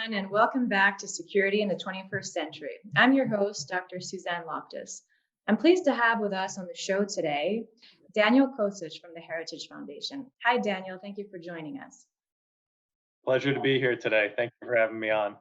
everyone, and welcome back to Security in the 21st Century. I'm your host, Dr. Suzanne Loftus. I'm pleased to have with us on the show today, Daniel Kochis from the Heritage Foundation. Hi, Daniel. Thank you for joining us. Pleasure to be here today. Thank you for having me on.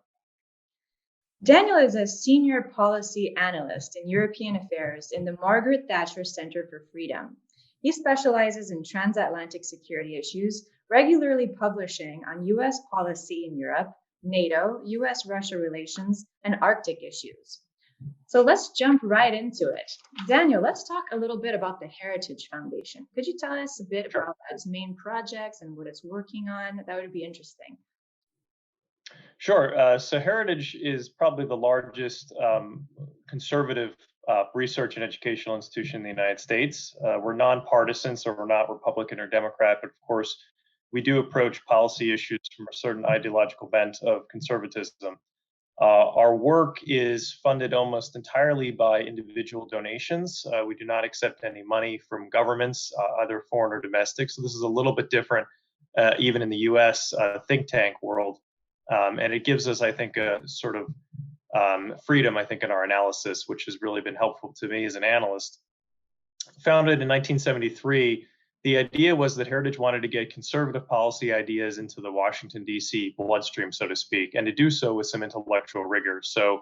Daniel is a senior policy analyst in European affairs in the Margaret Thatcher Center for Freedom. He specializes in transatlantic security issues, regularly publishing on U.S. policy in Europe, NATO, U.S.-Russia relations, and Arctic issues. So let's jump right into it. Daniel, let's talk a little bit about the Heritage Foundation. Could you tell us a bit about its main projects and what it's working on? That would be interesting. Sure. So Heritage is probably the largest conservative research and educational institution in the United States. We're nonpartisan, so we're not Republican or Democrat, but of course, we do approach policy issues from a certain ideological bent of conservatism. Our work is funded almost entirely by individual donations. We do not accept any money from governments, either foreign or domestic. So this is a little bit different, even in the US think tank world. And it gives us, I think, a sort of freedom, I think, in our analysis, which has really been helpful to me as an analyst. Founded in 1973, the idea was that Heritage wanted to get conservative policy ideas into the Washington, D.C. bloodstream, so to speak, and to do so with some intellectual rigor. So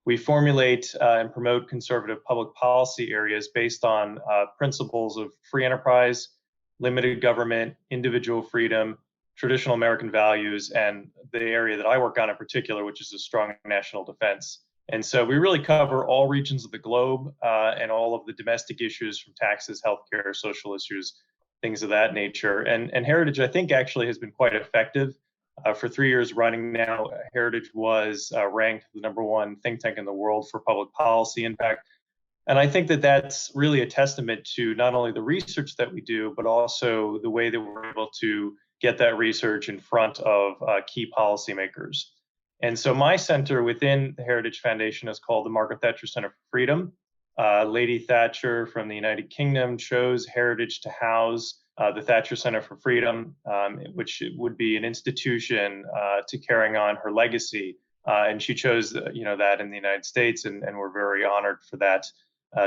we formulate and promote conservative public policy areas based on principles of free enterprise, limited government, individual freedom, traditional American values, and the area that I work on in particular, which is a strong national defense. And so we really cover all regions of the globe and all of the domestic issues from taxes, healthcare, social issues, things of that nature. And Heritage, I think, actually has been quite effective. For 3 years running now, Heritage was ranked the #1 think tank in the world for public policy impact. And I think that that's really a testament to not only the research that we do, but also the way that we're able to get that research in front of key policymakers. And so my center within the Heritage Foundation is called the Margaret Thatcher Center for Freedom. Lady Thatcher from the United Kingdom chose Heritage to house the Thatcher Center for Freedom, which would be an institution to carrying on her legacy. And she chose, that in the United States, and we're very honored for that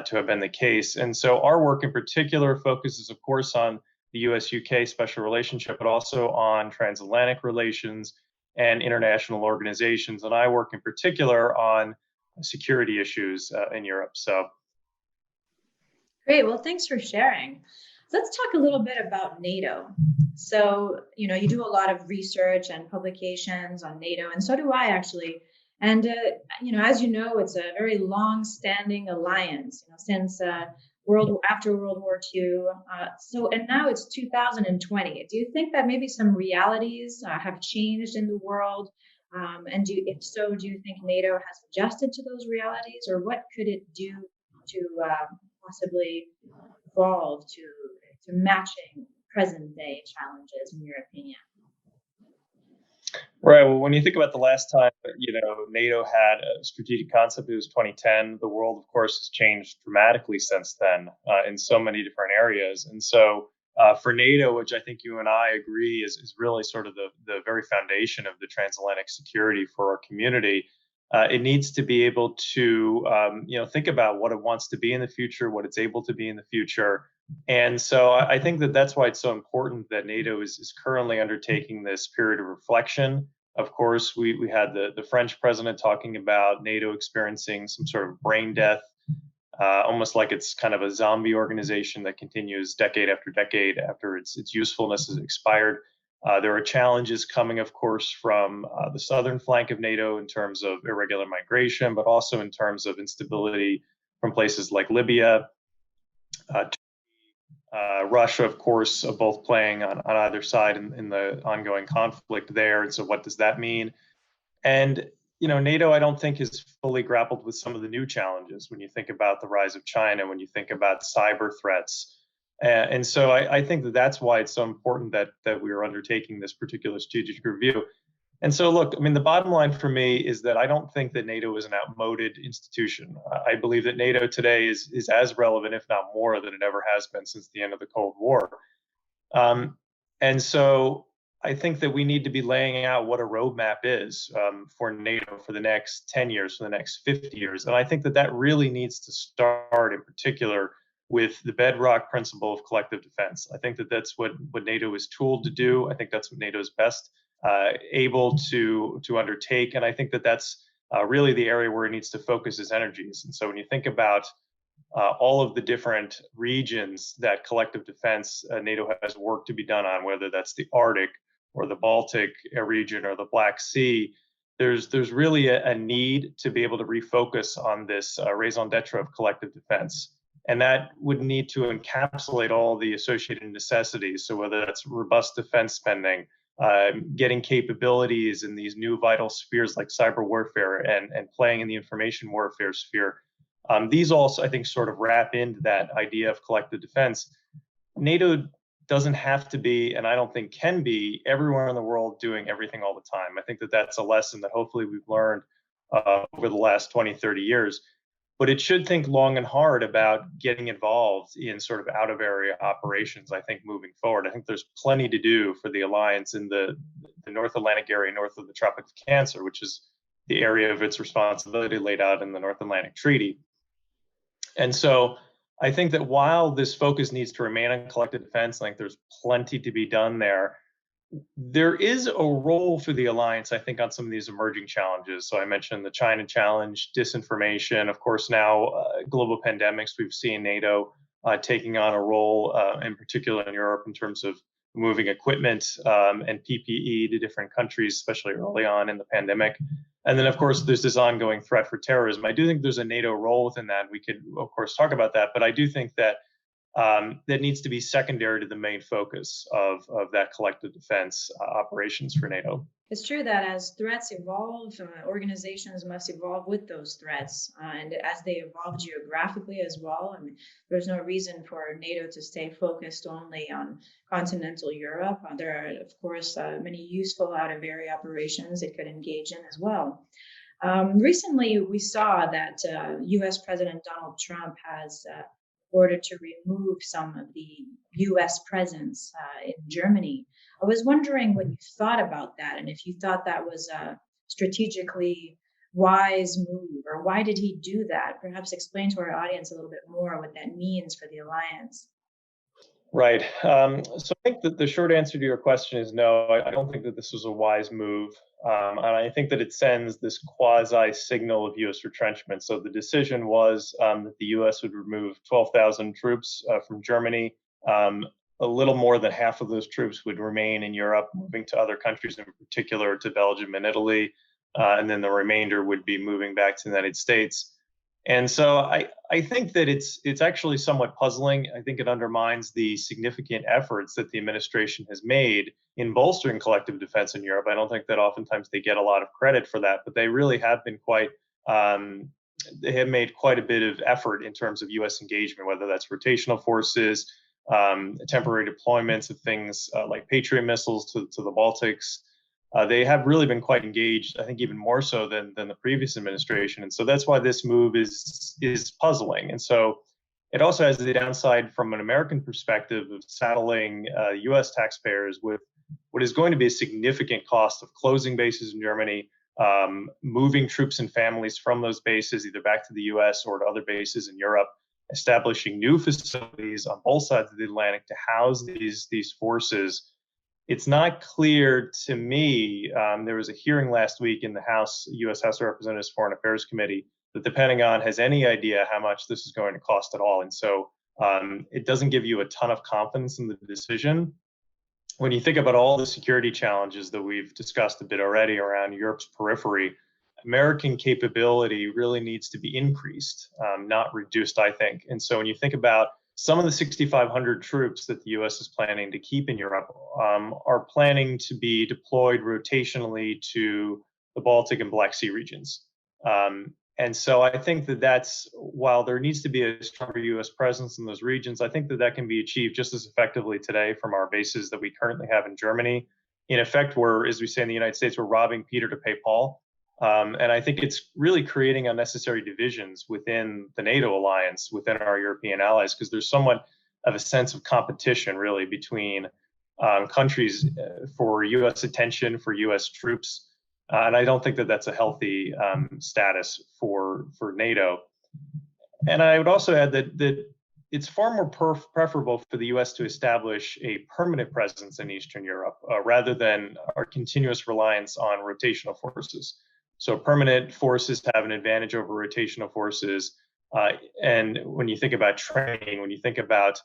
to have been the case. And so our work in particular focuses, of course, on the US-UK special relationship, but also on transatlantic relations and international organizations. And I work in particular on security issues in Europe. So, great. Well, thanks for sharing. Let's talk a little bit about NATO. So, you do a lot of research and publications on NATO, and so do I actually. And, as you know, it's a very long-standing alliance, since after World War II. And now it's 2020. Do you think that maybe some realities have changed in the world? And if so, do you think NATO has adjusted to those realities, or what could it do to possibly evolve to matching present day challenges, in your opinion? Right. Well, when you think about the last time, NATO had a strategic concept, it was 2010. The world, of course, has changed dramatically since then in so many different areas. And so for NATO, which I think you and I agree is really sort of the very foundation of the transatlantic security for our community, it needs to be able to, think about what it wants to be in the future, what it's able to be in the future. And so I think that that's why it's so important that NATO is currently undertaking this period of reflection. Of course, we had the French president talking about NATO experiencing some sort of brain death, almost like it's kind of a zombie organization that continues decade after decade after its usefulness has expired. There are challenges coming, of course, from the southern flank of NATO in terms of irregular migration, but also in terms of instability from places like Libya, Russia, of course, both playing on either side in the ongoing conflict there. And so what does that mean? And, NATO, I don't think has fully grappled with some of the new challenges when you think about the rise of China, when you think about cyber threats. And so I think that that's why it's so important that we are undertaking this particular strategic review. And so, look, the bottom line for me is that I don't think that NATO is an outmoded institution. I believe that NATO today is as relevant, if not more, than it ever has been since the end of the Cold War. And so I think that we need to be laying out what a roadmap is for NATO for the next 10 years, for the next 50 years. And I think that that really needs to start in particular with the bedrock principle of collective defense. I think that that's what NATO is tooled to do. I think that's what NATO is best able to undertake. And I think that that's really the area where it needs to focus its energies. And so when you think about all of the different regions that collective defense NATO has work to be done on, whether that's the Arctic or the Baltic region or the Black Sea, there's really a need to be able to refocus on this raison d'etre of collective defense. And that would need to encapsulate all the associated necessities. So whether that's robust defense spending, getting capabilities in these new vital spheres like cyber warfare and playing in the information warfare sphere. These also, I think, sort of wrap into that idea of collective defense. NATO doesn't have to be, and I don't think can be, everywhere in the world doing everything all the time. I think that that's a lesson that hopefully we've learned over the last 20, 30 years. But it should think long and hard about getting involved in sort of out of area operations, I think, moving forward. I think there's plenty to do for the alliance in the North Atlantic area north of the Tropic of Cancer, which is the area of its responsibility laid out in the North Atlantic Treaty. And so I think that while this focus needs to remain on collective defense, I think there's plenty to be done there. There is a role for the alliance, I think, on some of these emerging challenges. So I mentioned the China challenge, disinformation, of course, now global pandemics. We've seen NATO taking on a role, in particular in Europe, in terms of moving equipment and PPE to different countries, especially early on in the pandemic. And then, of course, there's this ongoing threat for terrorism. I do think there's a NATO role within that. We could, of course, talk about that. But I do think that that needs to be secondary to the main focus of that collective defense operations for NATO. It's true that as threats evolve, organizations must evolve with those threats. And as they evolve geographically as well, I mean, there's no reason for NATO to stay focused only on continental Europe. There are, of course, many useful out-of-area operations it could engage in as well. Recently, we saw that US President Donald Trump has ordered to remove some of the US presence in Germany. I was wondering what you thought about that, and if you thought that was a strategically wise move, or why did he do that? Perhaps explain to our audience a little bit more what that means for the alliance. Right. So I think that the short answer to your question is no. I don't think that this was a wise move. And I think that it sends this quasi signal of U.S. retrenchment. So the decision was that the U.S. would remove 12,000 troops from Germany. A little more than half of those troops would remain in Europe, moving to other countries, in particular to Belgium and Italy. And then the remainder would be moving back to the United States. And so I think that it's actually somewhat puzzling. I think it undermines the significant efforts that the administration has made in bolstering collective defense in Europe. I don't think that oftentimes they get a lot of credit for that, but they really have been they have made quite a bit of effort in terms of U.S. engagement, whether that's rotational forces, temporary deployments of things like Patriot missiles to the Baltics. They have really been quite engaged, I think even more so than the previous administration. And so that's why this move is puzzling. And so it also has the downside from an American perspective of saddling US taxpayers with what is going to be a significant cost of closing bases in Germany, moving troops and families from those bases either back to the US or to other bases in Europe, establishing new facilities on both sides of the Atlantic to house these forces. It's not clear to me. There was a hearing last week in the U.S. House of Representatives Foreign Affairs Committee that the Pentagon has any idea how much this is going to cost at all. And so it doesn't give you a ton of confidence in the decision. When you think about all the security challenges that we've discussed a bit already around Europe's periphery, American capability really needs to be increased, not reduced, I think. And so when you think about some of the 6,500 troops that the U.S. is planning to keep in Europe are planning to be deployed rotationally to the Baltic and Black Sea regions. And so I think that while there needs to be a stronger U.S. presence in those regions, I think that can be achieved just as effectively today from our bases that we currently have in Germany. In effect, as we say in the United States, we're robbing Peter to pay Paul. And I think it's really creating unnecessary divisions within the NATO alliance, within our European allies, because there's somewhat of a sense of competition really between countries for U.S. attention, for U.S. troops. And I don't think that that's a healthy status for NATO. And I would also add that it's far more preferable for the U.S. to establish a permanent presence in Eastern Europe rather than our continuous reliance on rotational forces. So permanent forces have an advantage over rotational forces. And when you think about training, when you think about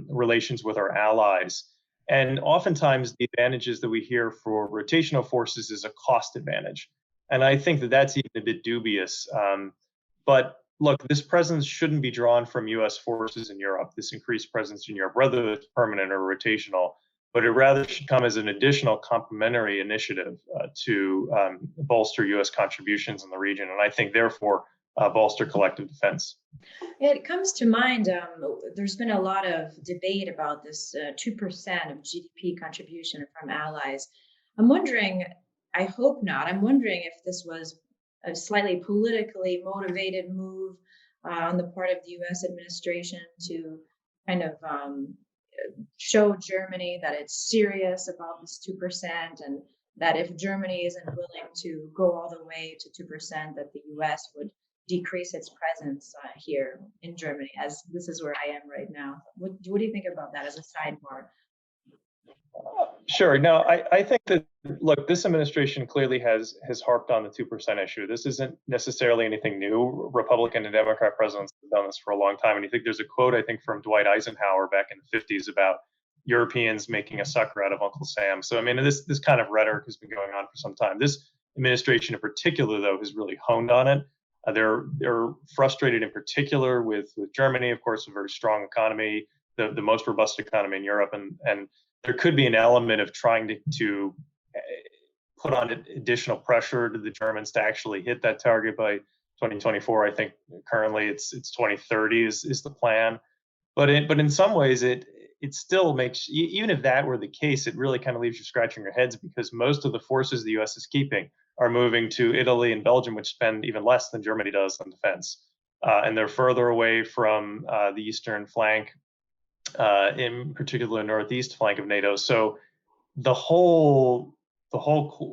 relations with our allies, and oftentimes the advantages that we hear for rotational forces is a cost advantage. And I think that that's even a bit dubious. But look, this presence shouldn't be drawn from U.S. forces in Europe, this increased presence in Europe, whether it's permanent or rotational, but it rather should come as an additional complementary initiative to bolster U.S. contributions in the region. And I think, therefore, bolster collective defense. It comes to mind, there's been a lot of debate about this 2% of GDP contribution from allies. I'm wondering, I hope not, I'm wondering if this was a slightly politically motivated move on the part of the US administration to kind of show Germany that it's serious about this 2%, and that if Germany isn't willing to go all the way to 2%, that the US would decrease its presence here in Germany, as this is where I am right now. What do you think about that as a sidebar? Sure. No, I think that, look, this administration clearly has harped on the 2% issue. This isn't necessarily anything new. Republican and Democrat presidents have done this for a long time. And I think there's a quote, I think, from Dwight Eisenhower back in the 50s about Europeans making a sucker out of Uncle Sam. So, I mean, this kind of rhetoric has been going on for some time. This administration in particular, though, has really honed on it. They're frustrated in particular with Germany, of course, a very strong economy, the most robust economy in Europe. And there could be an element of trying to put on additional pressure to the Germans to actually hit that target by 2024. I think currently it's 2030 is the plan. But in some ways, it still makes, even if that were the case, it really kind of leaves you scratching your heads, because most of the forces the U.S. is keeping are moving to Italy and Belgium, which spend even less than Germany does on defense. And they're further away from the eastern flank, in particular the northeast flank of NATO. So the whole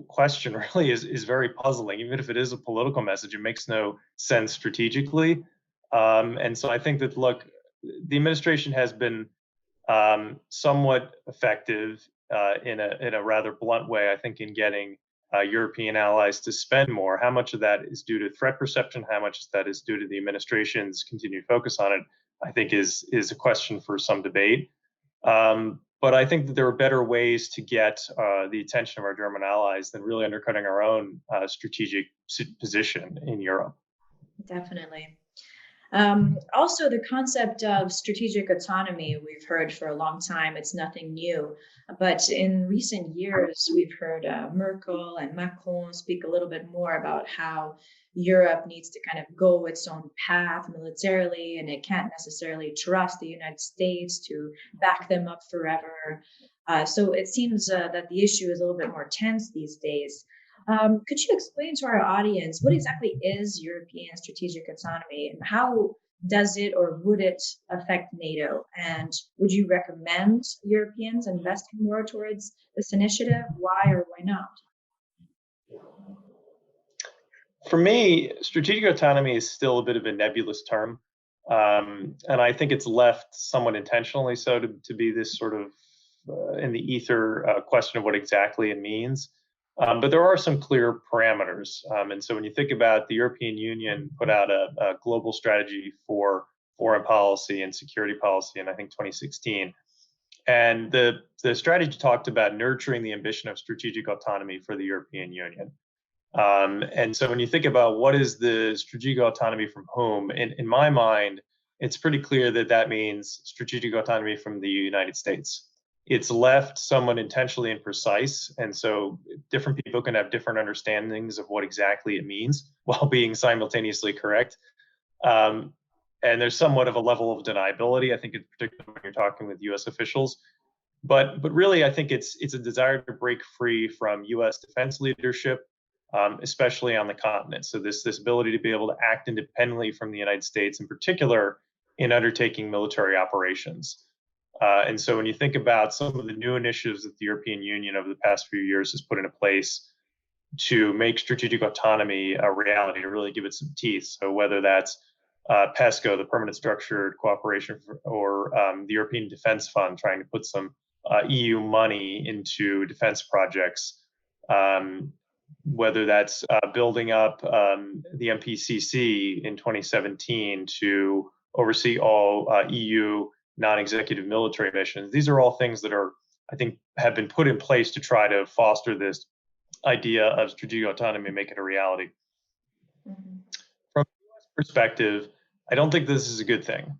question really is very puzzling. Even if it is a political message, it makes no sense strategically. And so I think that, look, the administration has been somewhat effective in a rather blunt way, I think, in getting European allies to spend more. How much of that is due to threat perception? How much of that is due to the administration's continued focus on it? I think is a question for some debate. But I think that there are better ways to get the attention of our German allies than really undercutting our own strategic position in Europe. Definitely. Also, the concept of strategic autonomy, we've heard for a long time. It's nothing new. But in recent years, we've heard Merkel and Macron speak a little bit more about how Europe needs to kind of go its own path militarily, and it can't necessarily trust the United States to back them up forever. So it seems that the issue is a little bit more tense these days. Could you explain to our audience what exactly is European strategic autonomy, and how does it or would it affect NATO? And would you recommend Europeans investing more towards this initiative? Why or why not? For me, strategic autonomy is still a bit of a nebulous term. And I think it's left somewhat intentionally so to be this sort of in the ether question of what exactly it means. But there are some clear parameters. And so when you think about the European Union put out a global strategy for foreign policy and security policy in, I think, 2016. And the strategy talked about nurturing the ambition of strategic autonomy for the European Union. And so when you think about what is the strategic autonomy from whom, in my mind, it's pretty clear that that means strategic autonomy from the United States. It's left somewhat intentionally imprecise, and so different people can have different understandings of what exactly it means while being simultaneously correct. And there's somewhat of a level of deniability, I think, in particular when you're talking with U.S. officials. But really, I think it's a desire to break free from U.S. defense leadership, especially on the continent. So this ability to be able to act independently from the United States, in particular, in undertaking military operations. And so when you think about some of the new initiatives that the European Union over the past few years has put into place to make strategic autonomy a reality, to really give it some teeth. So whether that's PESCO, the Permanent Structured Cooperation, or the European Defence Fund, trying to put some EU money into defense projects, whether that's building up the MPCC in 2017 to oversee all EU non-executive military missions. These are all things that are, I think, have been put in place to try to foster this idea of strategic autonomy and make it a reality. Mm-hmm. From a U.S. perspective, I don't think this is a good thing.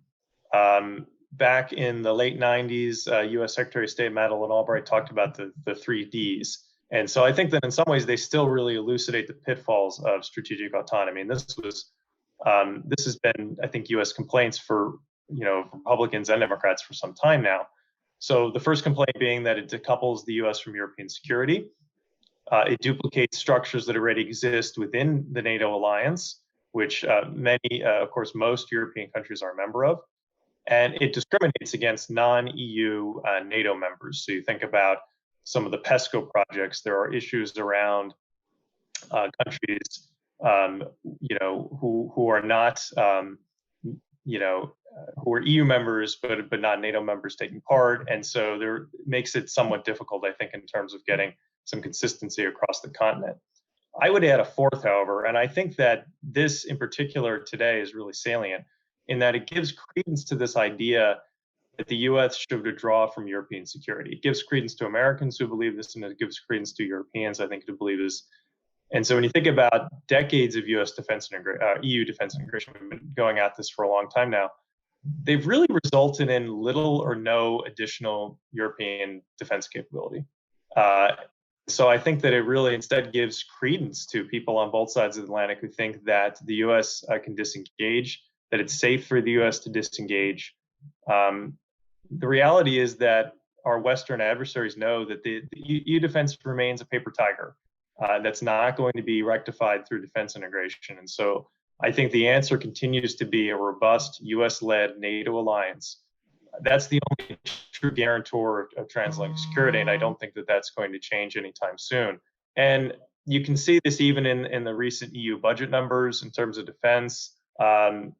Back in the late 90s, U.S. Secretary of State Madeleine Albright talked about the three Ds. And so I think that in some ways they still really elucidate the pitfalls of strategic autonomy. And this has been, I think, U.S. complaints for Republicans and Democrats for some time now. So the first complaint being that it decouples the U.S. from European security. It duplicates structures that already exist within the NATO alliance, which of course, most European countries are a member of. And it discriminates against non-EU NATO members. So you think about some of the PESCO projects, there are issues around countries, who are not, who are EU members, but not NATO members taking part. And so it makes it somewhat difficult, I think, in terms of getting some consistency across the continent. I would add a fourth, however, and I think that this in particular today is really salient in that it gives credence to this idea that the U.S. should withdraw from European security. It gives credence to Americans who believe this, and it gives credence to Europeans, I think, who believe this. And so when you think about decades of U.S. EU defense integration, we've been going at this for a long time now, they've really resulted in little or no additional European defense capability. So I think that it really instead gives credence to people on both sides of the Atlantic who think that the U.S. Can disengage, that it's safe for the U.S. to disengage. The reality is that our Western adversaries know that the EU defense remains a paper tiger that's not going to be rectified through defense integration. And so I think the answer continues to be a robust U.S.-led NATO alliance. That's the only true guarantor of transatlantic security, and I don't think that that's going to change anytime soon. And you can see this even in the recent EU budget numbers in terms of defense.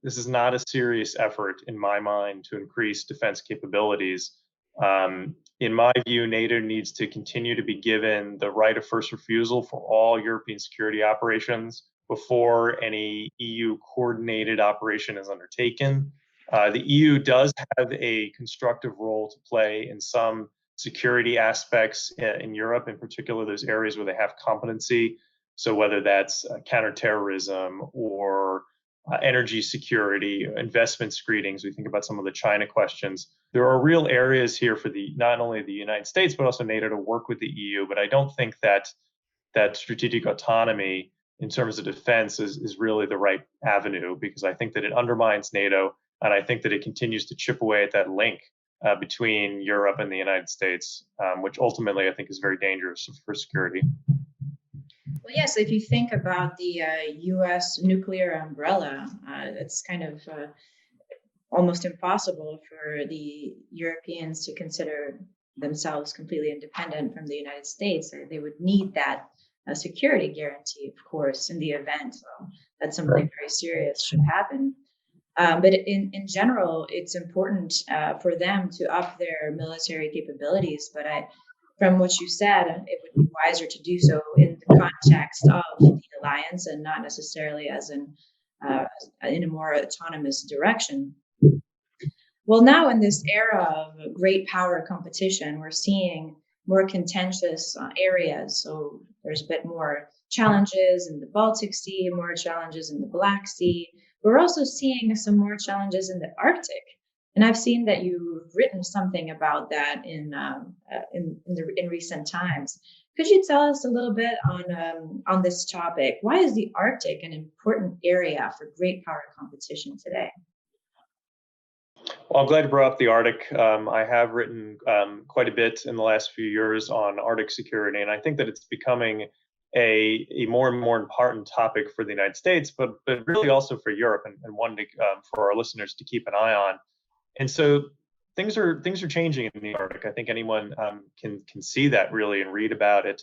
This is not a serious effort, in my mind, to increase defense capabilities. In my view, NATO needs to continue to be given the right of first refusal for all European security operations before any EU coordinated operation is undertaken. The EU does have a constructive role to play in some security aspects in Europe, in particular, those areas where they have competency. So whether that's counterterrorism or energy security, investment screenings, we think about some of the China questions. There are real areas here for not only the United States, but also NATO to work with the EU. But I don't think that strategic autonomy in terms of defense is really the right avenue, because I think that it undermines NATO. And I think that it continues to chip away at that link between Europe and the United States, which ultimately I think is very dangerous for security. Well, yes, if you think about the U.S. nuclear umbrella, it's kind of almost impossible for the Europeans to consider themselves completely independent from the United States. They would need that security guarantee, of course, in the event that something very serious should happen. But in general, it's important for them to up their military capabilities. But from what you said, it would be wiser to do so in the context of the alliance and not necessarily as in a more autonomous direction. Well, now in this era of great power competition, we're seeing more contentious areas. So there's a bit more challenges in the Baltic Sea, more challenges in the Black Sea. We're also seeing some more challenges in the Arctic, and I've seen that you've written something about that in recent times. Could you tell us a little bit on this topic? Why is the Arctic an important area for great power competition today? Well, I'm glad you brought up the Arctic. I have written quite a bit in the last few years on Arctic security, and I think that it's becoming a more and more important topic for the United States, but really also for Europe, and one for our listeners to keep an eye on. And so things are changing in the Arctic. I think anyone can see that really and read about it.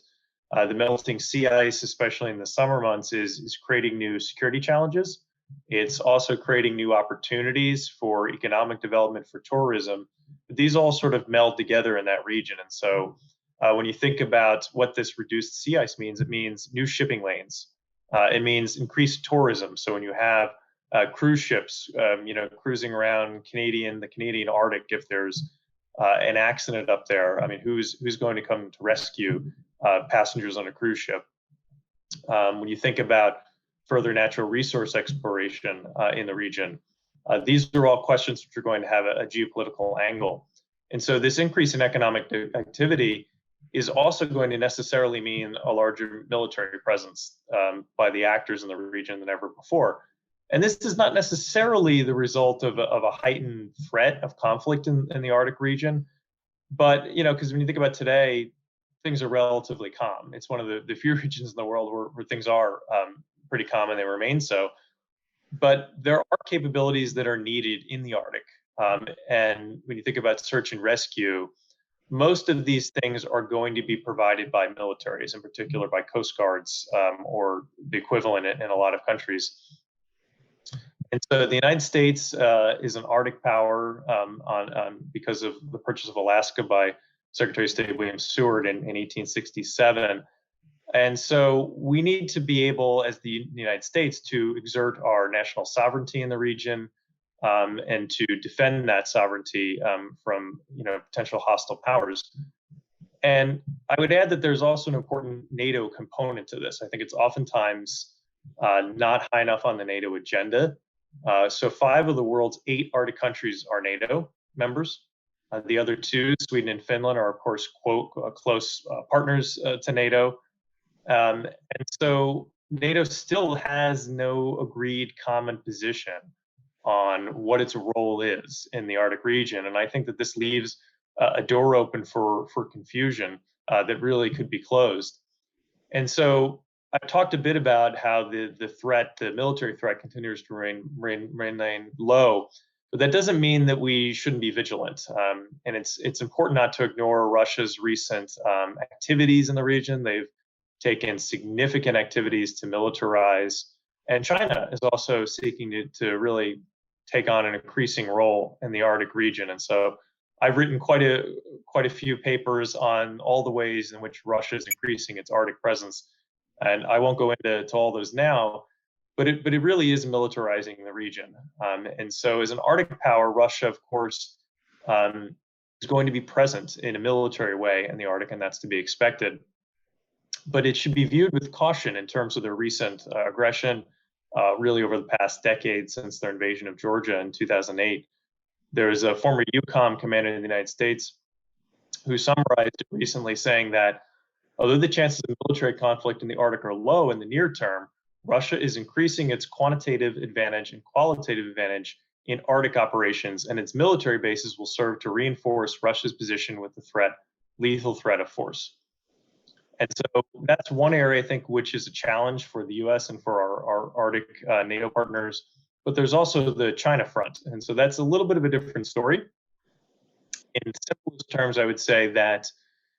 The melting sea ice, especially in the summer months, is creating new security challenges. It's also creating new opportunities for economic development, for tourism. These all sort of meld together in that region. And so when you think about what this reduced sea ice means, it means new shipping lanes. It means increased tourism. So when you have cruise ships, cruising around the Canadian Arctic, if there's an accident up there, I mean, who's going to come to rescue passengers on a cruise ship? When you think about further natural resource exploration in the region, these are all questions which are going to have a geopolitical angle. And so this increase in economic activity is also going to necessarily mean a larger military presence by the actors in the region than ever before. And this is not necessarily the result of a heightened threat of conflict in the Arctic region, but because when you think about today, things are relatively calm. It's one of the few regions in the world where things are pretty calm, and they remain so. But there are capabilities that are needed in the Arctic. And when you think about search and rescue, most of these things are going to be provided by militaries, in particular by coast guards or the equivalent in a lot of countries. And so the United States is an Arctic power because of the purchase of Alaska by Secretary of State William Seward in 1867. And so we need to be able, as the United States, to exert our national sovereignty in the region and to defend that sovereignty from potential hostile powers. And I would add that there's also an important NATO component to this. I think it's oftentimes not high enough on the NATO agenda. So 5 of the world's 8 Arctic countries are NATO members. The other 2, Sweden and Finland, are, of course, quote, close partners to NATO. And so NATO still has no agreed common position on what its role is in the Arctic region. And I think that this leaves a door open for confusion that really could be closed. And so I've talked a bit about how the military threat continues to remain low, but that doesn't mean that we shouldn't be vigilant. And it's important not to ignore Russia's recent activities in the region. They've taken significant activities to militarize, and China is also seeking to really take on an increasing role in the Arctic region. And so I've written quite a few papers on all the ways in which Russia is increasing its Arctic presence. And I won't go into all those now, but it really is militarizing the region. And so as an Arctic power, Russia, of course, is going to be present in a military way in the Arctic, and that's to be expected. But it should be viewed with caution in terms of their recent aggression, really over the past decade since their invasion of Georgia in 2008. There's a former EUCOM commander in the United States who summarized it recently, saying that although the chances of military conflict in the Arctic are low in the near term, Russia is increasing its quantitative advantage and qualitative advantage in Arctic operations, and its military bases will serve to reinforce Russia's position with the lethal threat of force. And so that's one area, I think, which is a challenge for the US and for our Arctic NATO partners. But there's also the China front. And so that's a little bit of a different story. In simplest terms, I would say that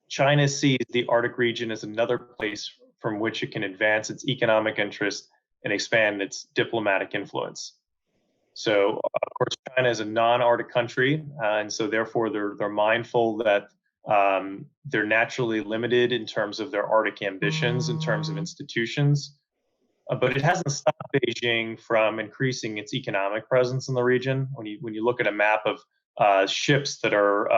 China sees the Arctic region as another place from which it can advance its economic interest and expand its diplomatic influence. So, of course, China is a non-Arctic country, and so therefore they're mindful that they're naturally limited in terms of their Arctic ambitions, in terms of institutions. But it hasn't stopped Beijing from increasing its economic presence in the region. When you look at a map of ships that are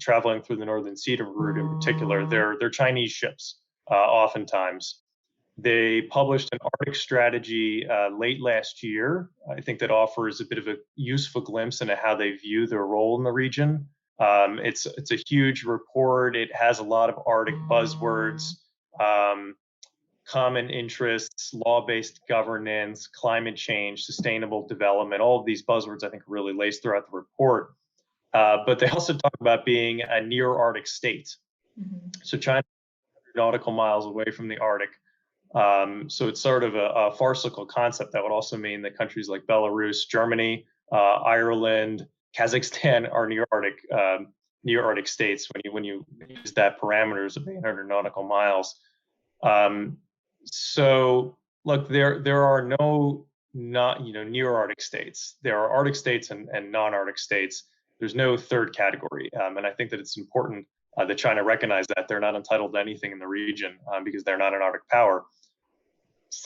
traveling through the Northern Sea route in particular, they're Chinese ships, oftentimes. They published an Arctic strategy late last year, I think, that offers a bit of a useful glimpse into how they view their role in the region. It's a huge report. It has a lot of Arctic buzzwords, common interests, law-based governance, climate change, sustainable development. All of these buzzwords, I think, are really laced throughout the report. But they also talk about being a near Arctic state. Mm-hmm. So China is 100 nautical miles away from the Arctic. So it's sort of a farcical concept. That would also mean that countries like Belarus, Germany, Ireland, Kazakhstan are near Arctic states when you use that parameters of 800 nautical miles. So look, there are no not near Arctic states. There are Arctic states and non-Arctic states. There's no third category, and I think that it's important that China recognize that they're not entitled to anything in the region because they're not an Arctic power.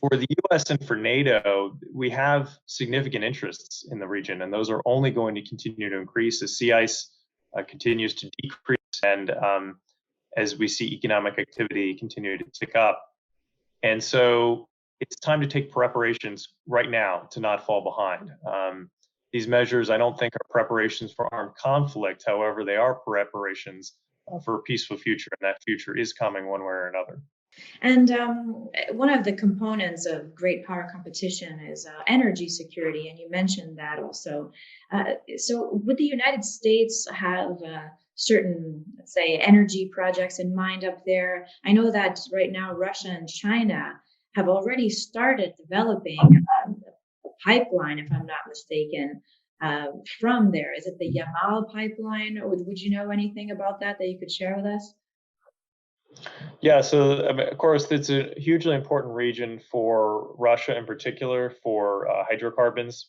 For the U.S. and for NATO, we have significant interests in the region, and those are only going to continue to increase as sea ice continues to decrease and as we see economic activity continue to tick up. And so it's time to take preparations right now to not fall behind. These measures, I don't think, are preparations for armed conflict. However, they are preparations for a peaceful future, and that future is coming one way or another. And one of the components of great power competition is energy security, and you mentioned that also. So would the United States have certain, let's say, energy projects in mind up there? I know that right now Russia and China have already started developing a pipeline, if I'm not mistaken, from there. Is it the Yamal pipeline, or would you know anything about that you could share with us? Yeah, so I mean, of course, it's a hugely important region for Russia in particular for hydrocarbons.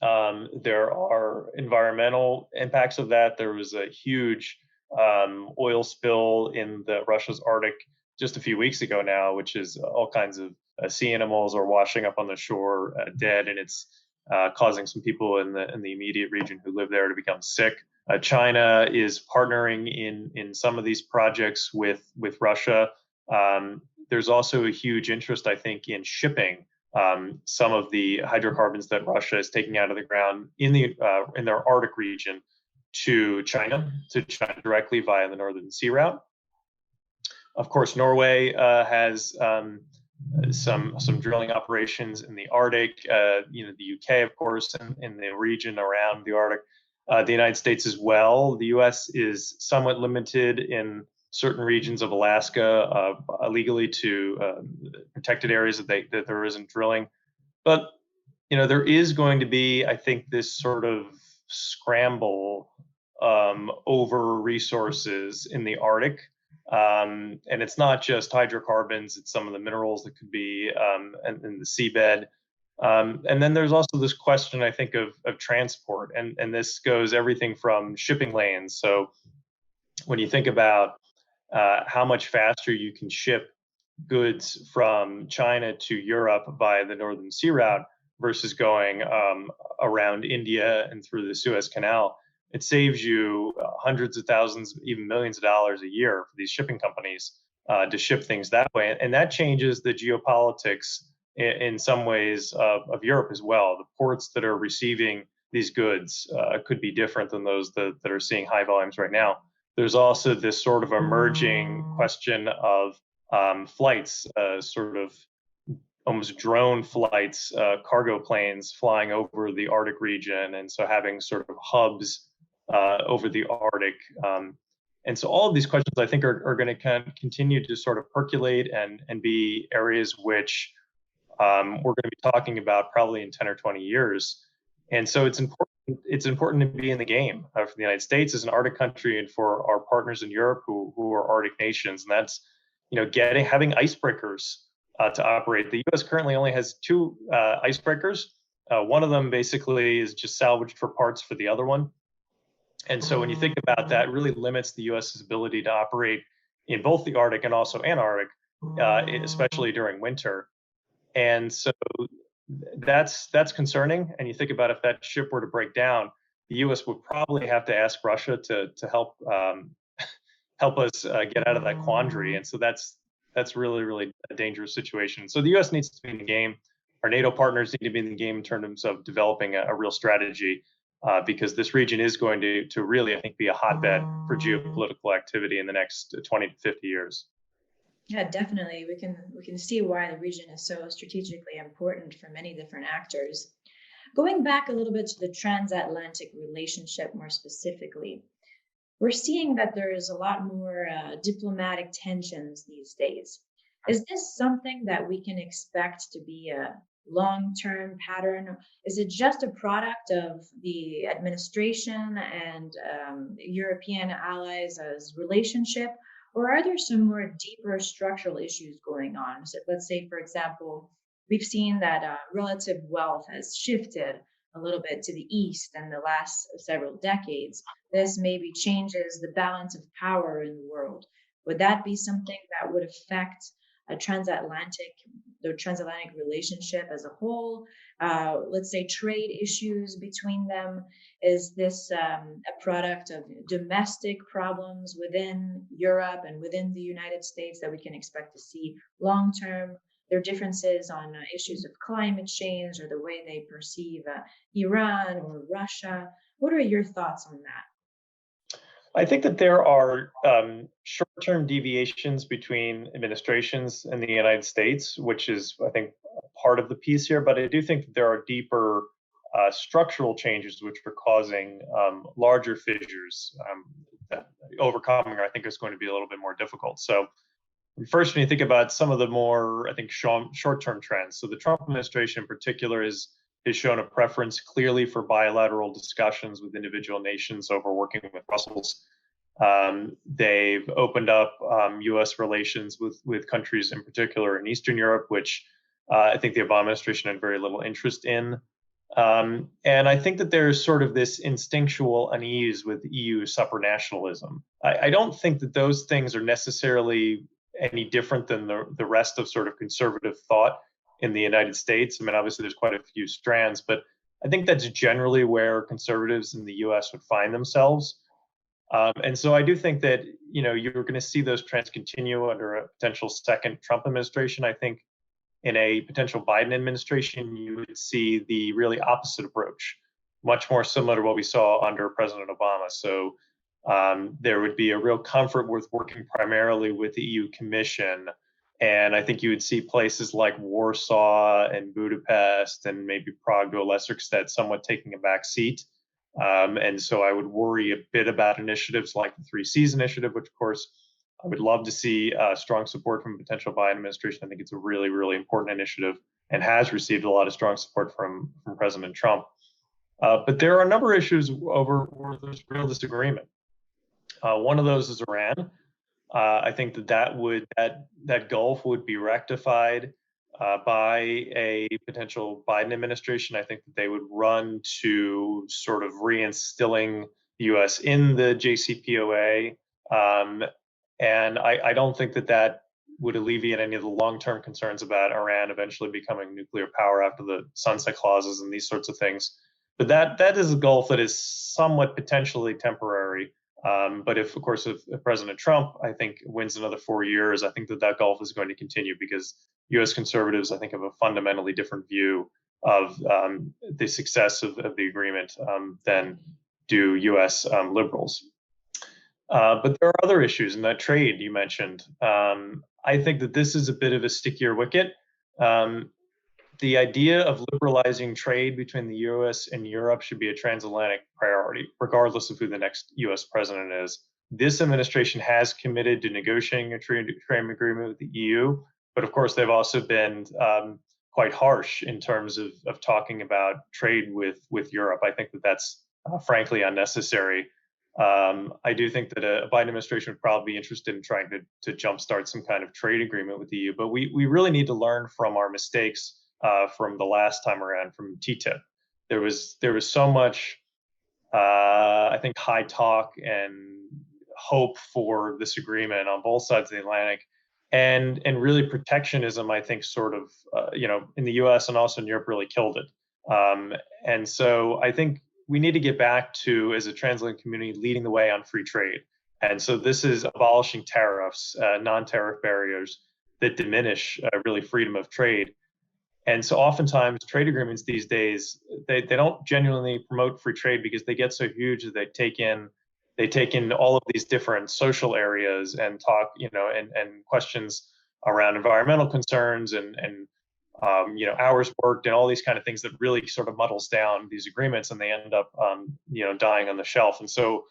There are environmental impacts of that. There was a huge oil spill in Russia's Arctic just a few weeks ago now, which is all kinds of sea animals are washing up on the shore dead, and it's causing some people in the immediate region who live there to become sick. China is partnering in some of these projects with Russia. There's also a huge interest, I think, in shipping some of the hydrocarbons that Russia is taking out of the ground in their Arctic region to China directly via the Northern Sea Route. Of course, Norway has some drilling operations in the Arctic. The UK, of course, in the region around the Arctic. The United States as well. The U.S. is somewhat limited in certain regions of Alaska legally to protected areas that there isn't drilling. But there is going to be, I think, this sort of scramble over resources in the Arctic. And it's not just hydrocarbons, it's some of the minerals that could be in the seabed. And then there's also this question, I think, of transport. And this goes everything from shipping lanes. So when you think about how much faster you can ship goods from China to Europe via the Northern Sea Route versus going around India and through the Suez Canal, it saves you hundreds of thousands, even millions of dollars a year for these shipping companies to ship things that way. And that changes the geopolitics in some ways of Europe as well. The ports that are receiving these goods could be different than those that are seeing high volumes right now. There's also this sort of emerging question of flights, sort of almost drone flights, cargo planes flying over the Arctic region, and so having sort of hubs over the Arctic. And so all of these questions, I think, are going to continue to sort of percolate and be areas which we're going to be talking about probably in 10 or 20 years. And so it's important to be in the game for the United States as an Arctic country and for our partners in Europe who are Arctic nations. And that's, having icebreakers to operate. The U.S. currently only has 2 icebreakers. One of them basically is just salvaged for parts for the other one. And so when you think about that, it really limits the U.S.'s ability to operate in both the Arctic and also Antarctic, especially during winter. And so that's concerning. And you think about if that ship were to break down, the U.S. would probably have to ask Russia to help us get out of that quandary. And so that's really, really a dangerous situation. So the U.S. needs to be in the game. Our NATO partners need to be in the game in terms of developing a real strategy, because this region is going to really, I think, be a hotbed for geopolitical activity in the next 20 to 50 years. Yeah, definitely. We can see why the region is so strategically important for many different actors. Going back a little bit to the transatlantic relationship more specifically, we're seeing that there's a lot more diplomatic tensions these days. Is this something that we can expect to be long-term pattern? Is it just a product of the administration and European allies as relationship, or are there some more deeper structural issues going on? So let's say, for example, we've seen that relative wealth has shifted a little bit to the east in the last several decades. This maybe changes the balance of power in the world. Would that be something that would affect a transatlantic relationship as a whole? Let's say trade issues between them. Is this a product of domestic problems within Europe and within the United States that we can expect to see long term? There are differences on issues of climate change or the way they perceive Iran or Russia. What are your thoughts on that? I think that there are short-term deviations between administrations in the United States, which is, I think, part of the piece here. But I do think that there are deeper structural changes which are causing larger fissures that overcoming, I think, is going to be a little bit more difficult. So first, when you think about some of the more, I think, short-term trends, so the Trump administration in particular has shown a preference clearly for bilateral discussions with individual nations over working with Brussels. They've opened up U.S. relations with countries in particular in Eastern Europe, which I think the Obama administration had very little interest in. And I think that there's sort of this instinctual unease with EU supranationalism. I don't think that those things are necessarily any different than the rest of sort of conservative thought in the United States. I mean, obviously, there's quite a few strands, but I think that's generally where conservatives in the U.S. would find themselves. And so I do think that, you're going to see those trends continue under a potential second Trump administration. I think in a potential Biden administration, you would see the really opposite approach, much more similar to what we saw under President Obama. So there would be a real comfort with working primarily with the EU Commission. And I think you would see places like Warsaw and Budapest and maybe Prague to a lesser extent somewhat taking a back seat. And so I would worry a bit about initiatives like the Three Seas Initiative, which, of course, I would love to see strong support from a potential Biden administration. I think it's a really, really important initiative and has received a lot of strong support from President Trump. But there are a number of issues over where there's real disagreement. One of those is Iran. I think that gulf would be rectified by a potential Biden administration. I think that they would run to sort of reinstilling the U.S. in the JCPOA. And I don't think that would alleviate any of the long-term concerns about Iran eventually becoming a nuclear power after the sunset clauses and these sorts of things. But that is a gulf that is somewhat potentially temporary. But if President Trump, I think, wins another 4 years, I think that gulf is going to continue because U.S. conservatives, I think, have a fundamentally different view of the success of the agreement than do U.S. Liberals. But there are other issues in that trade you mentioned. I think that this is a bit of a stickier wicket. The idea of liberalizing trade between the U.S. and Europe should be a transatlantic priority, regardless of who the next U.S. president is. This administration has committed to negotiating a trade agreement with the EU, but of course they've also been quite harsh in terms of talking about trade with Europe. I think that that's frankly unnecessary. I do think that a Biden administration would probably be interested in trying to jumpstart some kind of trade agreement with the EU, but we really need to learn from our mistakes from the last time around from TTIP. There was so much, I think, high talk and hope for this agreement on both sides of the Atlantic, and really protectionism, I think, sort of, in the U.S. and also in Europe really killed it. And so I think we need to get back to, as a transatlantic community, leading the way on free trade. And so this is abolishing tariffs, non-tariff barriers that diminish really freedom of trade. And so oftentimes trade agreements these days, they don't genuinely promote free trade because they get so huge that they take in all of these different social areas and talk, and questions around environmental concerns and hours worked and all these kind of things that really sort of muddles down these agreements, and they end up, dying on the shelf. And so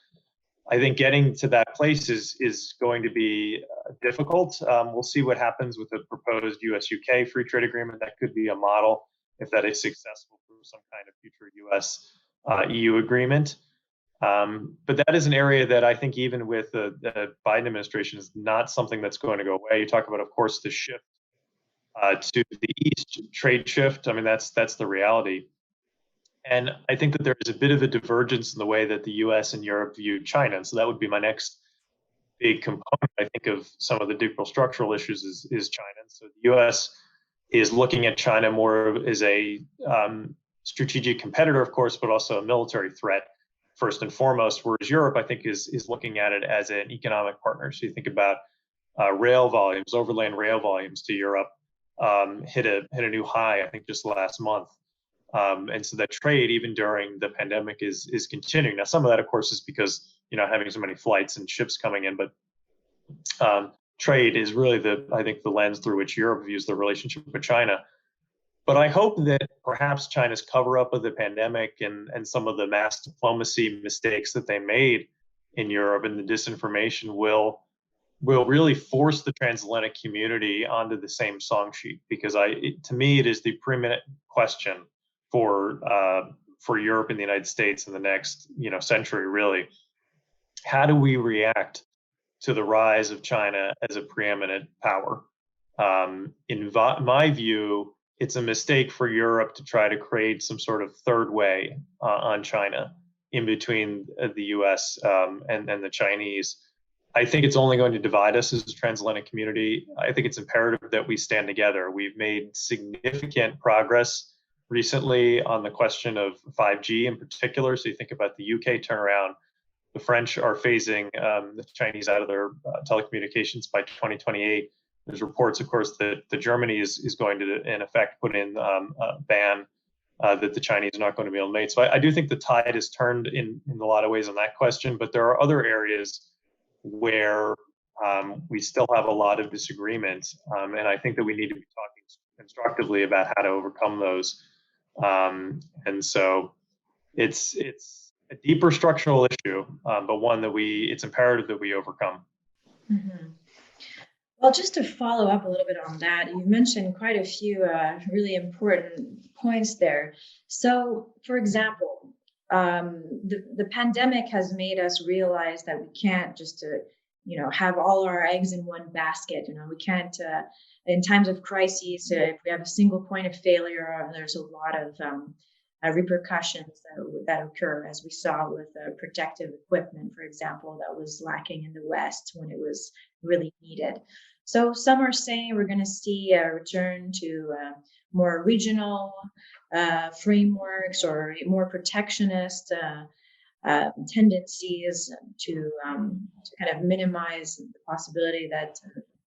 I think getting to that place is going to be difficult. We'll see what happens with the proposed U.S.-UK free trade agreement. That could be a model. if that is successful through some kind of future U.S. EU agreement. But that is an area that I think even with the Biden administration is not something that's going to go away. You talk about, of course, the shift to the east, trade shift. I mean, that's the reality. And I think that there is a bit of a divergence in the way that the U.S. and Europe view China. And so that would be my next big component, I think, of some of the deeper structural issues is China. And so the U.S. is looking at China more as a strategic competitor, of course, but also a military threat first and foremost. Whereas Europe, I think, is looking at it as an economic partner. So you think about rail volumes, overland rail volumes to Europe hit a new high, I think, just last month. And so that trade, even during the pandemic, is continuing. Now, some of that, of course, is because you're not having so many flights and ships coming in, but trade is really I think the lens through which Europe views the relationship with China. But I hope that perhaps China's cover-up of the pandemic and some of the mass diplomacy mistakes that they made in Europe and the disinformation will really force the transatlantic community onto the same song sheet. Because to me, it is the preeminent question for Europe and the United States in the next century, really. How do we react to the rise of China as a preeminent power? In my view, it's a mistake for Europe to try to create some sort of third way on China in between the U.S. And the Chinese. I think it's only going to divide us as a transatlantic community. I think it's imperative that we stand together. We've made significant progress recently on the question of 5G in particular. So you think about the UK turnaround. The French are phasing the Chinese out of their telecommunications by 2028. There's reports, of course, that Germany is going to, in effect, put in a ban that the Chinese are not going to be able to make. So I do think the tide has turned in a lot of ways on that question, but there are other areas where we still have a lot of disagreement, and I think that we need to be talking constructively about how to overcome those. And so it's a deeper structural issue, but one that it's imperative that we overcome. Mm-hmm. Well, just to follow up a little bit on that, you mentioned quite a few really important points there. So, for example, the pandemic has made us realize that we can't just have all our eggs in one basket. We can't in times of crises, if we have a single point of failure, there's a lot of repercussions that occur, as we saw with protective equipment, for example, that was lacking in the West when it was really needed. So some are saying we're going to see a return to more regional frameworks or more protectionist tendencies to kind of minimize the possibility that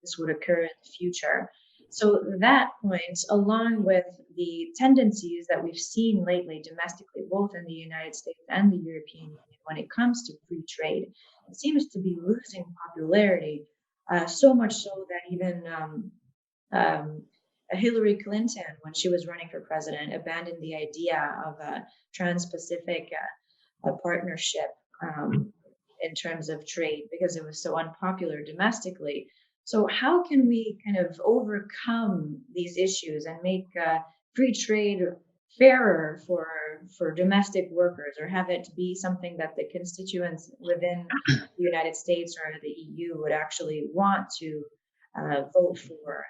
this would occur in the future. So that point, along with the tendencies that we've seen lately domestically, both in the United States and the European Union, when it comes to free trade, it seems to be losing popularity, so much so that even Hillary Clinton, when she was running for president, abandoned the idea of a trans-Pacific partnership in terms of trade because it was so unpopular domestically. So how can we kind of overcome these issues and make free trade fairer for domestic workers, or have it be something that the constituents within the United States or the EU would actually want to vote for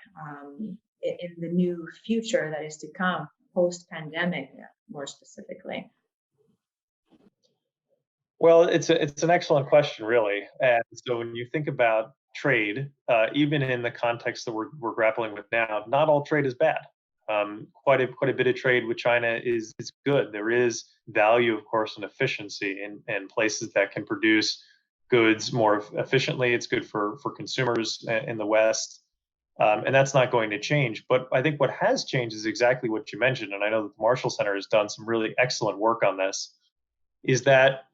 in the new future that is to come, post-pandemic, more specifically? Well, it's an excellent question, really. And so when you think about trade, even in the context that we're grappling with now, not all trade is bad. Quite a bit of trade with China is good. There is value, of course, and efficiency in places that can produce goods more efficiently. It's good for consumers in the West, and that's not going to change. But I think what has changed is exactly what you mentioned, and I know that the Marshall Center has done some really excellent work on this, is that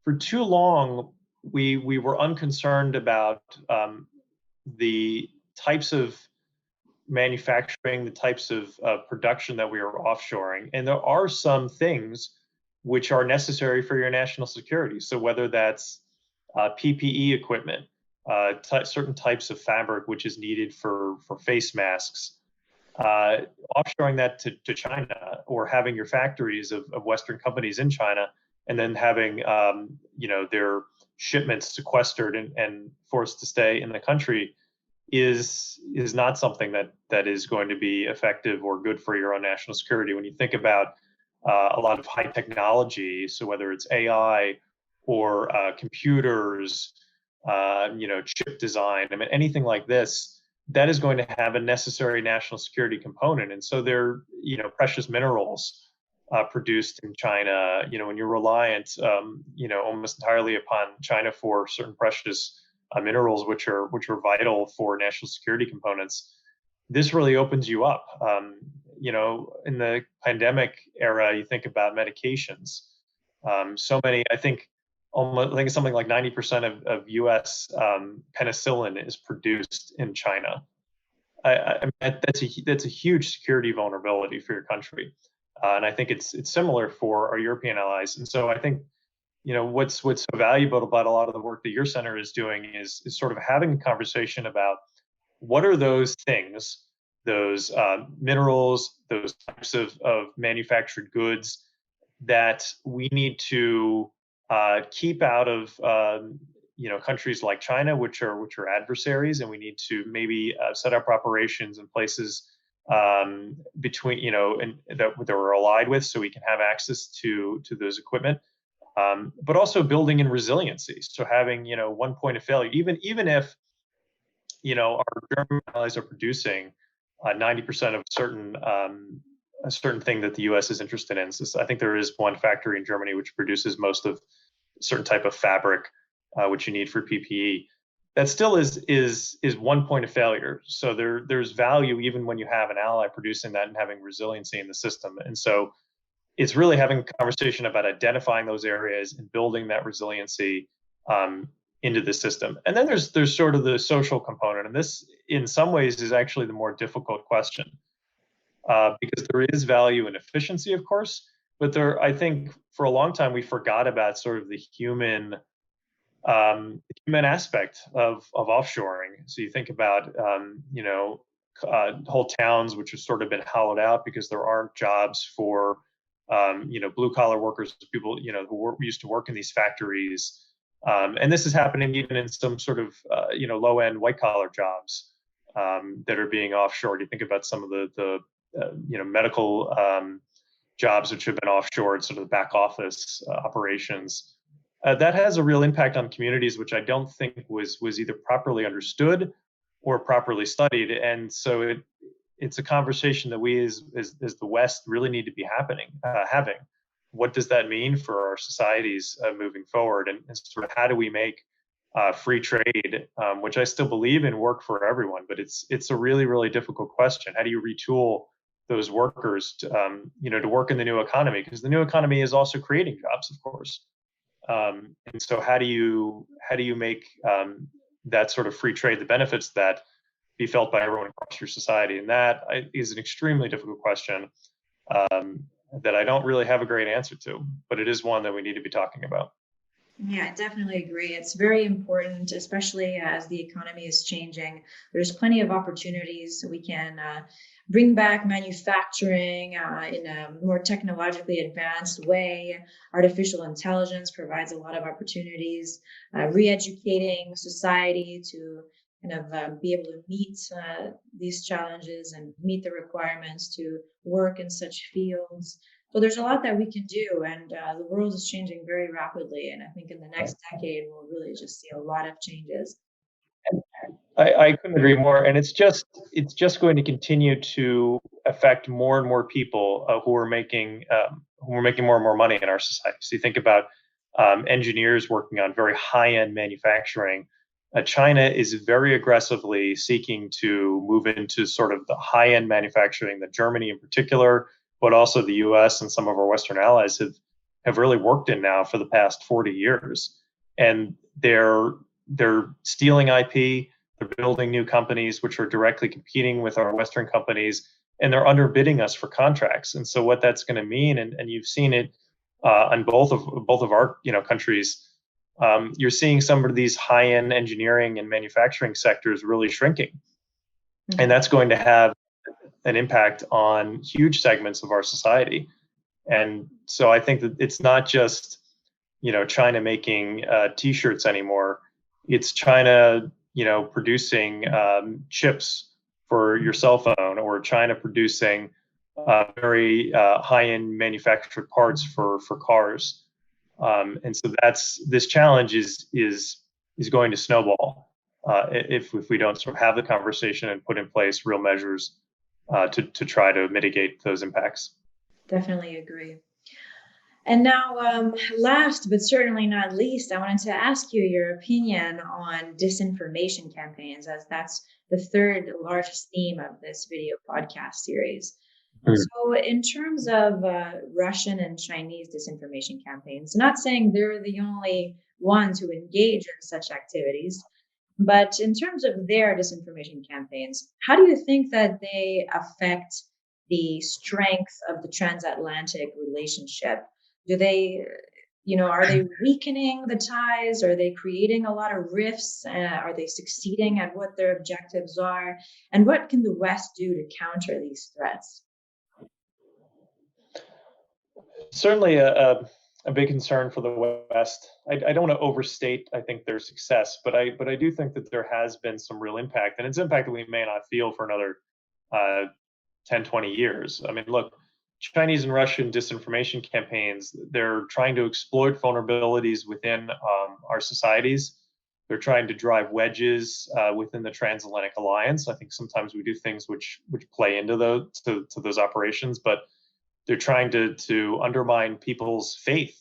for too long, we were unconcerned about the types of manufacturing, the types of production that we are offshoring. And there are some things which are necessary for your national security. So whether that's PPE equipment, certain types of fabric which is needed for face masks, offshoring that to China, or having your factories of Western companies in China, and then having their shipments sequestered and forced to stay in the country is not something that is going to be effective or good for your own national security. When you think about a lot of high technology, so whether it's AI or computers, chip design, I mean, anything like this, that is going to have a necessary national security component. And so they're, precious minerals produced in China, when you're reliant, almost entirely upon China for certain precious minerals, which are vital for national security components, this really opens you up. In the pandemic era, you think about medications. So many, I think it's something like 90% of U.S. Penicillin is produced in China. That's a huge security vulnerability for your country, and I think it's similar for our European allies. And so I think what's so valuable about a lot of the work that your center is doing is sort of having a conversation about what are those things, those minerals, those types of manufactured goods that we need to keep out of countries like China, which are adversaries, and we need to maybe set up operations in places between and that we're allied with, so we can have access to those equipment. But also building in resiliency. So having, one point of failure, even if, our German allies are producing 90% of a certain thing that the U.S. is interested in. So I think there is one factory in Germany which produces most of a certain type of fabric, which you need for PPE. That still is one point of failure. So there's value even when you have an ally producing that and having resiliency in the system. And so it's really having a conversation about identifying those areas and building that resiliency into the system. And then there's sort of the social component, and this, in some ways, is actually the more difficult question because there is value in efficiency, of course, but I think for a long time we forgot about sort of the human aspect of offshoring. So you think about whole towns which have sort of been hollowed out because there aren't jobs for blue collar workers, people, who used to work in these factories. And this is happening even in some sort of, low end white collar jobs that are being offshored. You think about some of the medical jobs which have been offshored, sort of the back office operations. That has a real impact on communities, which I don't think was either properly understood or properly studied. And so it's a conversation that we as the West really need to be having. What does that mean for our societies moving forward? And sort of how do we make free trade, which I still believe in, work for everyone? But it's a really, really difficult question. How do you retool those workers to work in the new economy? Because the new economy is also creating jobs, of course. And so how do you make that sort of free trade, the benefits that be felt by everyone across your society? And that is an extremely difficult question that I don't really have a great answer to, but it is one that we need to be talking about. Yeah, I definitely agree. It's very important, especially as the economy is changing. There's plenty of opportunities. We can bring back manufacturing in a more technologically advanced way. Artificial intelligence provides a lot of opportunities, re-educating society to kind of be able to meet these challenges and meet the requirements to work in such fields. So there's a lot that we can do, and the world is changing very rapidly. And I think in the next decade, we'll really just see a lot of changes. I couldn't agree more. And it's just going to continue to affect more and more people who are making more and more money in our society. So you think about engineers working on very high-end manufacturing. China is very aggressively seeking to move into sort of the high-end manufacturing that Germany in particular, but also the US and some of our Western allies have really worked in now for the past 40 years. And they're stealing IP, they're building new companies which are directly competing with our Western companies, and they're underbidding us for contracts. And so what that's going to mean, and you've seen it on both of our countries, you're seeing some of these high-end engineering and manufacturing sectors really shrinking. Mm-hmm. And that's going to have an impact on huge segments of our society. And so I think that it's not just, China making T-shirts anymore. It's China, producing chips for your cell phone, or China producing very high-end manufactured parts for cars. And so this challenge is going to snowball if we don't sort of have the conversation and put in place real measures to try to mitigate those impacts. Definitely agree. And now, last but certainly not least, I wanted to ask you your opinion on disinformation campaigns, as that's the third largest theme of this video podcast series. So in terms of Russian and Chinese disinformation campaigns, not saying they're the only ones who engage in such activities, but in terms of their disinformation campaigns, how do you think that they affect the strength of the transatlantic relationship? Do they, are they weakening the ties? Are they creating a lot of rifts? Are they succeeding at what their objectives are? And what can the West do to counter these threats? Certainly a big concern for the West. I don't want to overstate, I think, their success, but I do think that there has been some real impact, and it's impact that we may not feel for another 10, 20 years. I mean, look, Chinese and Russian disinformation campaigns, they're trying to exploit vulnerabilities within our societies. They're trying to drive wedges within the transatlantic alliance. I think sometimes we do things which play into those operations, but they're trying to undermine people's faith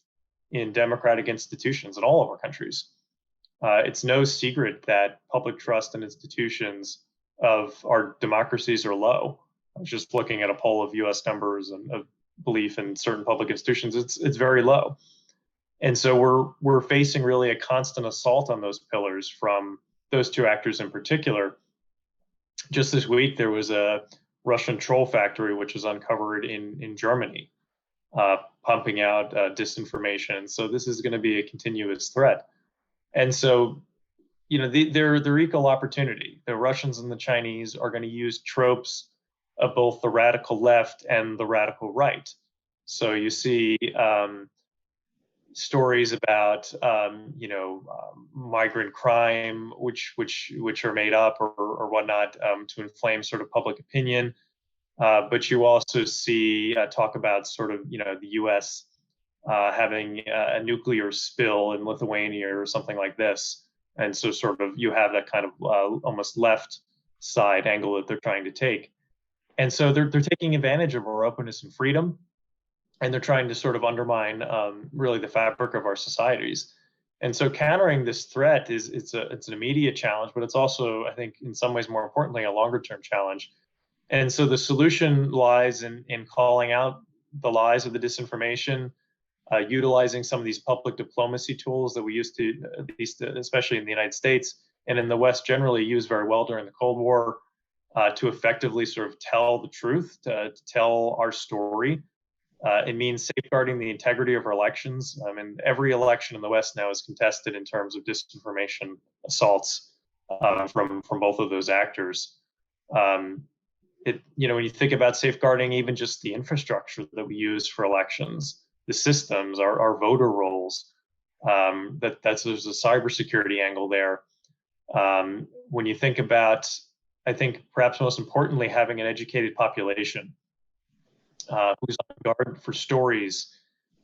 in democratic institutions in all of our countries. It's no secret that public trust in institutions of our democracies are low. I was just looking at a poll of U.S. numbers and of belief in certain public institutions. It's very low, and so we're facing really a constant assault on those pillars from those two actors in particular. Just this week, there was a Russian troll factory which was uncovered in Germany, pumping out disinformation. So this is going to be a continuous threat, and so they're equal opportunity. The Russians and the Chinese are going to use tropes of both the radical left and the radical right. So you see stories about migrant crime, which are made up or whatnot to inflame sort of public opinion. But you also see talk about sort of the U.S. Having a nuclear spill in Lithuania or something like this, and so sort of you have that kind of almost left side angle that they're trying to take. And so they're taking advantage of our openness and freedom, and they're trying to sort of undermine really the fabric of our societies. And so countering this threat it's an immediate challenge, but it's also, I think, in some ways more importantly, a longer term challenge. And so the solution lies in calling out the lies of the disinformation, utilizing some of these public diplomacy tools that we used to, at least especially in the United States and in the West generally, use very well during the Cold War. To effectively sort of tell the truth, to tell our story. It means safeguarding the integrity of our elections. I mean, every election in the West now is contested in terms of disinformation assaults from both of those actors. When you think about safeguarding even just the infrastructure that we use for elections, the systems, our voter rolls, there's a cybersecurity angle there. When you think about, I think perhaps most importantly, having an educated population who's on guard for stories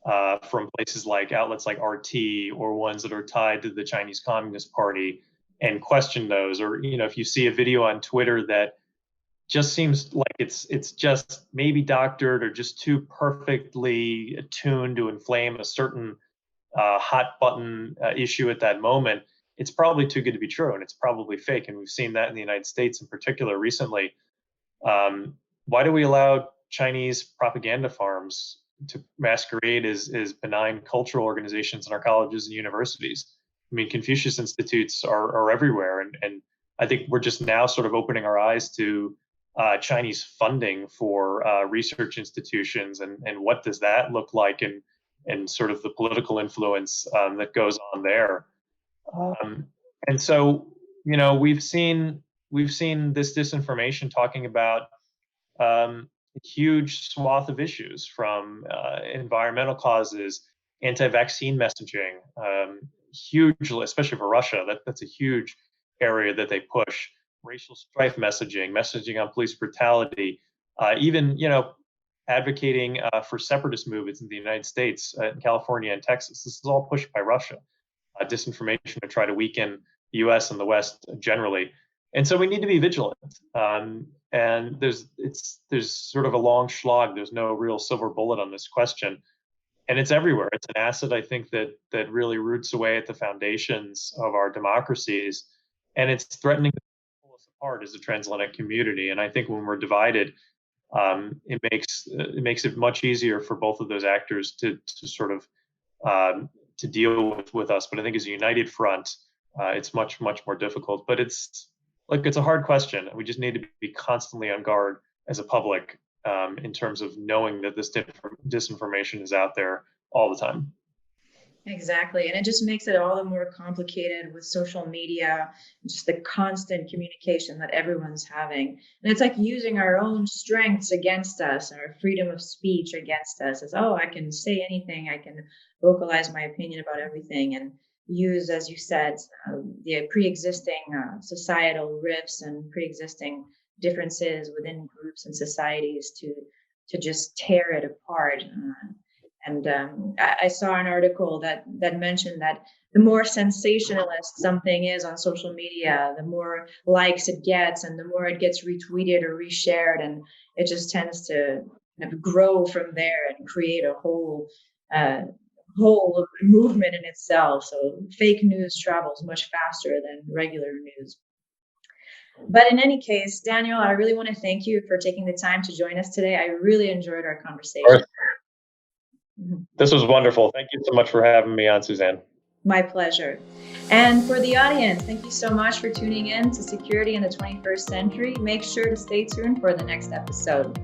from places like outlets like RT or ones that are tied to the Chinese Communist Party and question those. Or, if you see a video on Twitter that just seems like it's just maybe doctored or just too perfectly attuned to inflame a certain hot button issue at that moment, it's probably too good to be true, and it's probably fake. And we've seen that in the United States in particular recently. Why do we allow Chinese propaganda farms to masquerade as benign cultural organizations in our colleges and universities? I mean, Confucius Institutes are everywhere. And I think we're just now sort of opening our eyes to Chinese funding for research institutions and what does that look like, and sort of the political influence that goes on there. And so, we've seen this disinformation talking about a huge swath of issues, from environmental causes, anti-vaccine messaging, hugely, especially for Russia. That's a huge area that they push. Racial strife messaging, messaging on police brutality, even advocating for separatist movements in the United States, in California and Texas. This is all pushed by Russia. Disinformation to try to weaken the U.S. and the West generally. And so we need to be vigilant. And there's sort of a long slog. There's no real silver bullet on this question, and it's everywhere. It's an asset, I think, that really roots away at the foundations of our democracies, and it's threatening to pull us apart as a transatlantic community. And I think when we're divided, it makes it much easier for both of those actors to sort of to deal with us. But I think as a united front, it's much more difficult. But it's a hard question. We just need to be constantly on guard as a public, in terms of knowing that this disinformation is out there all the time. Exactly. And it just makes it all the more complicated with social media, just the constant communication that everyone's having. And it's like using our own strengths against us, our freedom of speech against us. As, oh, I can say anything, I can vocalize my opinion about everything, and use, as you said, the pre-existing societal rifts and pre-existing differences within groups and societies to just tear it apart. And I saw an article that mentioned that the more sensationalist something is on social media, the more likes it gets, and the more it gets retweeted or reshared, and it just tends to kind of grow from there and create a whole movement in itself. So fake news travels much faster than regular news. But in any case, Daniel, I really want to thank you for taking the time to join us today. I really enjoyed our conversation. This was wonderful. Thank you so much for having me on, Suzanne. My pleasure. And for the audience, thank you so much for tuning in to Security in the 21st Century. Make sure to stay tuned for the next episode.